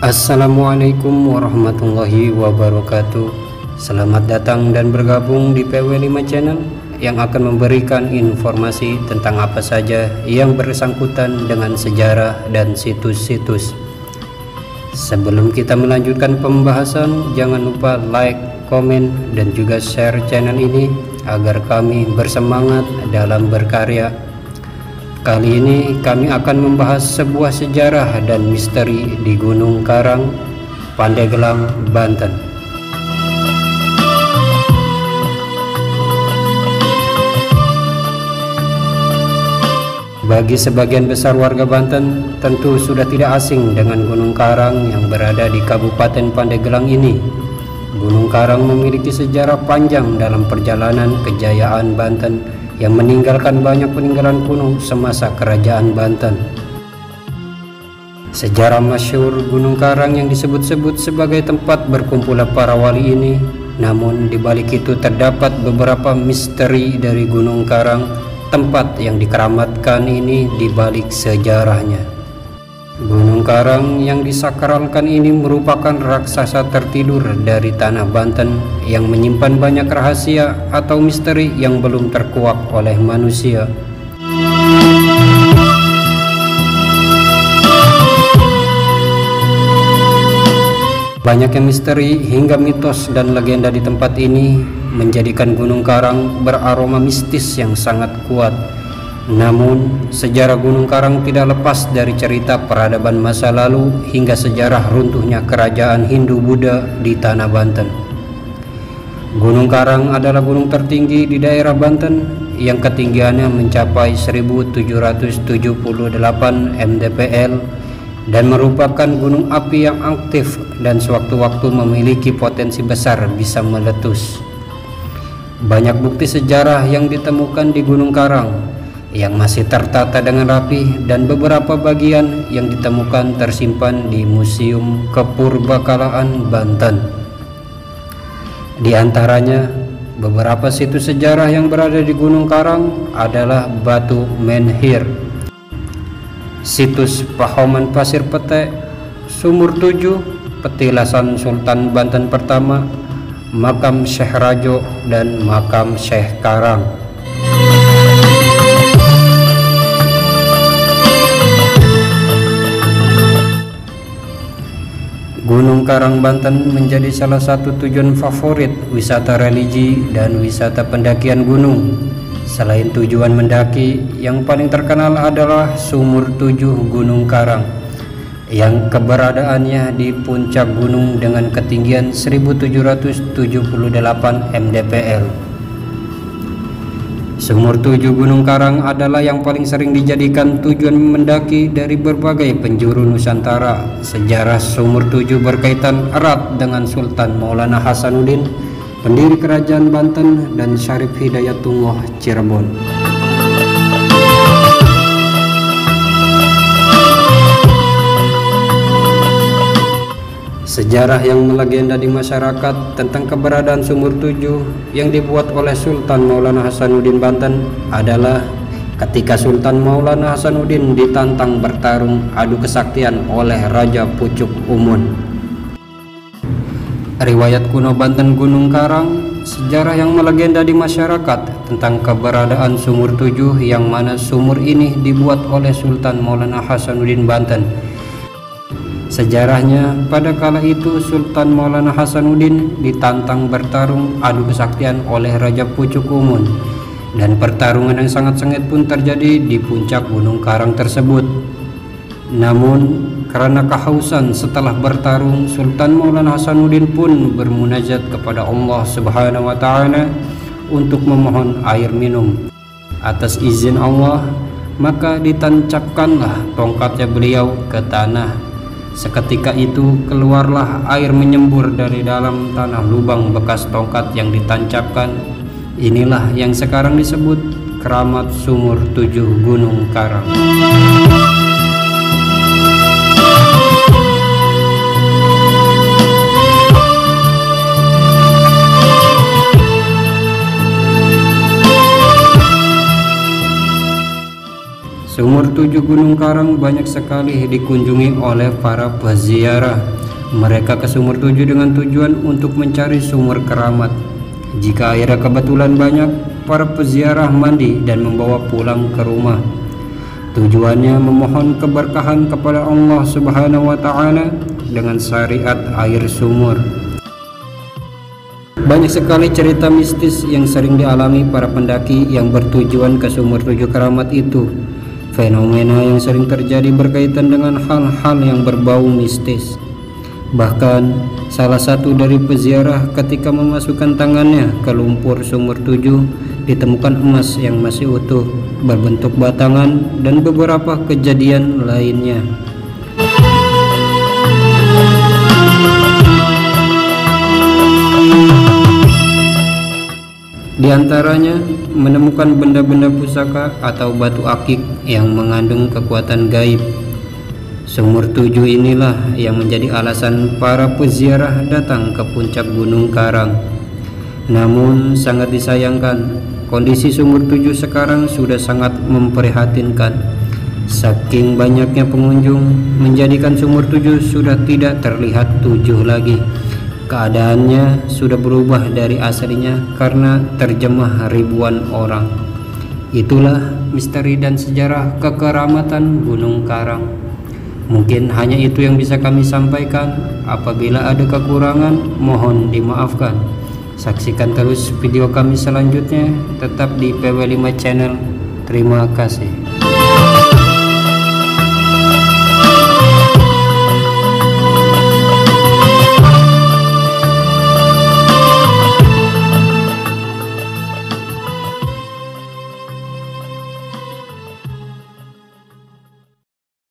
Assalamualaikum warahmatullahi wabarakatuh. Selamat datang dan bergabung di PW5 Channel yang akan memberikan informasi tentang apa saja yang bersangkutan dengan sejarah dan situs-situs. Sebelum kita melanjutkan pembahasan, jangan lupa like, komen, dan juga share channel ini agar kami bersemangat dalam berkarya. Kali ini kami akan membahas sebuah sejarah dan misteri di Gunung Karang, Pandeglang, Banten. Bagi sebagian besar warga Banten, tentu sudah tidak asing dengan Gunung Karang yang berada di Kabupaten Pandeglang ini. Gunung Karang memiliki sejarah panjang dalam perjalanan kejayaan Banten yang meninggalkan banyak peninggalan kuno semasa kerajaan Banten. Sejarah masyhur Gunung Karang yang disebut-sebut sebagai tempat berkumpulnya para wali ini, namun di balik itu terdapat beberapa misteri dari Gunung Karang, tempat yang dikeramatkan ini di balik sejarahnya. Gunung Karang yang disakralkan ini merupakan raksasa tertidur dari tanah Banten yang menyimpan banyak rahasia atau misteri yang belum terkuak oleh manusia. Banyaknya misteri hingga mitos dan legenda di tempat ini menjadikan Gunung Karang beraroma mistis yang sangat kuat. Namun, sejarah Gunung Karang tidak lepas dari cerita peradaban masa lalu hingga sejarah runtuhnya kerajaan Hindu-Buddha di tanah Banten. Gunung Karang adalah gunung tertinggi di daerah Banten yang ketinggiannya mencapai 1778 mdpl dan merupakan gunung api yang aktif dan sewaktu-waktu memiliki potensi besar bisa meletus. Banyak bukti sejarah yang ditemukan di Gunung Karang yang masih tertata dengan rapi, dan beberapa bagian yang ditemukan tersimpan di Museum Kepurbakalaan Banten. Di antaranya, beberapa situs sejarah yang berada di Gunung Karang adalah Batu Menhir, situs Pahoman Pasir Pete, Sumur Tujuh, Petilasan Sultan Banten Pertama, Makam Syekh Rajo, dan Makam Syekh Karang. Gunung Karang Banten menjadi salah satu tujuan favorit wisata religi dan wisata pendakian gunung. Selain tujuan mendaki, yang paling terkenal adalah Sumur Tujuh Gunung Karang yang keberadaannya di puncak gunung dengan ketinggian 1778 mdpl. Sumur Tujuh Gunung Karang adalah yang paling sering dijadikan tujuan mendaki dari berbagai penjuru Nusantara. Sejarah Sumur Tujuh berkaitan erat dengan Sultan Maulana Hasanuddin, pendiri kerajaan Banten, dan Syarif Hidayatullah Cirebon. Sejarah yang melegenda di masyarakat tentang keberadaan Sumur Tujuh yang dibuat oleh Sultan Maulana Hasanuddin Banten adalah ketika Sultan Maulana Hasanuddin ditantang bertarung adu kesaktian oleh Raja Pucuk Umun. Riwayat kuno Banten Gunung Karang, sejarah yang melegenda di masyarakat tentang keberadaan Sumur Tujuh yang mana sumur ini dibuat oleh Sultan Maulana Hasanuddin Banten. Sejarahnya, pada kala itu Sultan Maulana Hasanuddin ditantang bertarung adu kesaktian oleh Raja Pucuk Umun, dan pertarungan yang sangat sengit pun terjadi di puncak Gunung Karang tersebut. Namun, karena kehausan setelah bertarung, Sultan Maulana Hasanuddin pun bermunajat kepada Allah Subhanahu wa Ta'ala untuk memohon air minum. Atas izin Allah, maka ditancapkanlah tongkatnya beliau ke tanah. Seketika itu keluarlah air menyembur dari dalam tanah lubang bekas tongkat yang ditancapkan. Inilah yang sekarang disebut keramat Sumur 7 Gunung Karang. Sumur 7 Gunung Karang banyak sekali dikunjungi oleh para peziarah. Mereka ke Sumur 7 dengan tujuan untuk mencari sumur keramat. Jika airnya kebetulan banyak, para peziarah mandi dan membawa pulang ke rumah. Tujuannya memohon keberkahan kepada Allah Subhanahu wa Ta'ala dengan syariat air sumur. Banyak sekali cerita mistis yang sering dialami para pendaki yang bertujuan ke Sumur 7 Keramat itu. Fenomena yang sering terjadi berkaitan dengan hal-hal yang berbau mistis. Bahkan salah satu dari peziarah ketika memasukkan tangannya ke lumpur Sumur 7 ditemukan emas yang masih utuh, berbentuk batangan, dan beberapa kejadian lainnya. Di antaranya menemukan benda-benda pusaka atau batu akik yang mengandung kekuatan gaib. Sumur 7 inilah yang menjadi alasan para peziarah datang ke puncak Gunung Karang. Namun sangat disayangkan, kondisi Sumur 7 sekarang sudah sangat memprihatinkan. Saking banyaknya pengunjung menjadikan Sumur 7 sudah tidak terlihat 7 lagi. Keadaannya sudah berubah dari aslinya karena terjemah ribuan orang. Itulah misteri dan sejarah kekeramatan Gunung Karang. Mungkin hanya itu yang bisa kami sampaikan. Apabila ada kekurangan, mohon dimaafkan. Saksikan terus video kami selanjutnya, tetap di PW5 Channel. Terima kasih.